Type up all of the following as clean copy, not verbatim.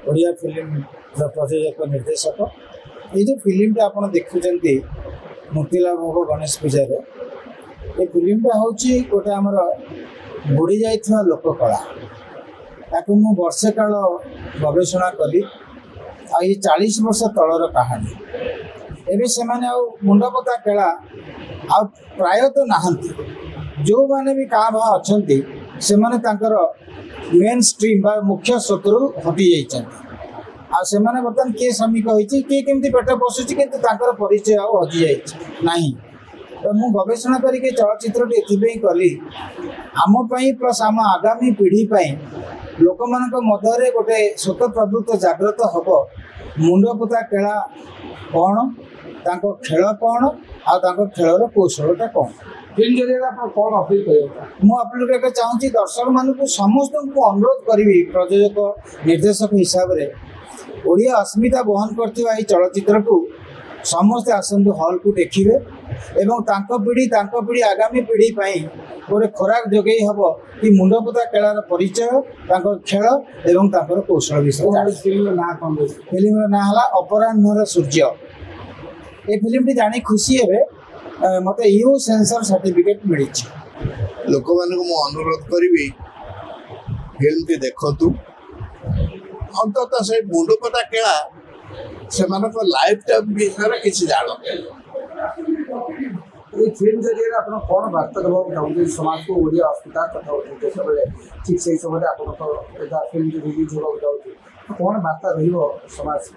Odia film प्रयोजक निर्देशक ये जो फिल्मटा आप देखुं मूर्तिलाल भोग गणेश पूजा ये फिल्मटा हूँ गोटे आमर बुड़ी जा लोककला ताकू मु वर्षे काल गवेषणा कली ये 40 वर्ष तलर कहानी एवं से मुंडपता केला आ प्राय तो नहांती जो माने भी क्या भा अच्छा से मेन स्ट्रीम बा मुख्य स्रोतरु हटि जाइए बर्तमान किए श्रमिक होती किए केमती पेट पशुची कि परिचय हजि जाए तो मु गवेषणा करके चलचित्र कली आमपाई प्लस आम आगामी पीढ़ी लोक मान मध्य गोटे स्वत प्रवृत्त जागृत हम मुंडपोता केला कौन खेल कौन आ खेलर कौशलटा कौन फिल्म जरिए कौन अपील कर मुझे चाहूँगी दर्शक मानक समस्त को अनुरोध करी प्रयोजक निर्देशक हिसाब से ओडिया अस्मिता बहन करथिबा चलचित्र को समस्ते आसतु हॉल को देखिए एवं पीढ़ी आगामी पीढ़ी गोटे खोराक जोगे हम कि मुंडपोता केलार परिचय खेल एवं कौशल विषय फिल्म ना है अपराह्न सूर्य ये फिल्म जानी खुशी है मत यू सेंसर सर्टिफिकेट मिली लोक मान अनुरोध करी फिल्म टी देखतु अंतत से मुंडपता केला से लाइफ टाइम विषय किसी जान फिल्म जरिए कौन वार्ता देवा चाहते समाज को ओडिया अस्मिता कथा होते सब ठीक से समय आप फिल्म रिलीज होगा चाहते कौन वार्ता समाज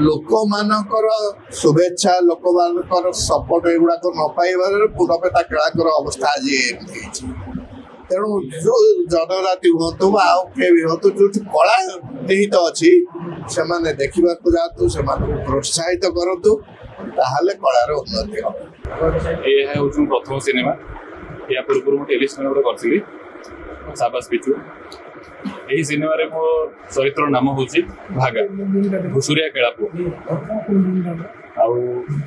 लोक मानकर शुभेच्छा लोक मानकर सपोर्ट युवाक न पाइबार मुंडपता केलाकर अवस्था आज एमती तेणु जो जनजाति हूँ हूँ जो कला निहित अच्छी से देखा जातु से प्रोत्साहित करूँ ताहले कलार उन्नति हम प्रथम सिनेमा या पूर्व मुझे टेली सिनेमा करी साबास पिचु यही सिनेमा रे मो चरित्र नाम हूँ भागा घुसुरिया केला पुओ आउ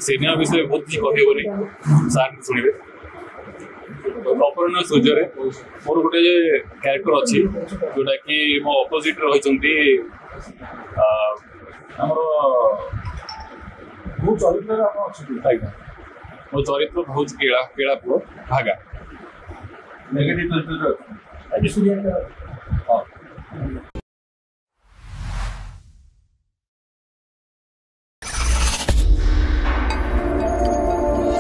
सिनेमा विषय बहुत किसी कहबनी सार शुणे अपराह्न सूर्य मोर गोटे क्यारेक्टर अच्छी जोटा कि मो अपोजिट रही मो चरित्र बहुत केला पुओ भागा नेगेटिव चरित्र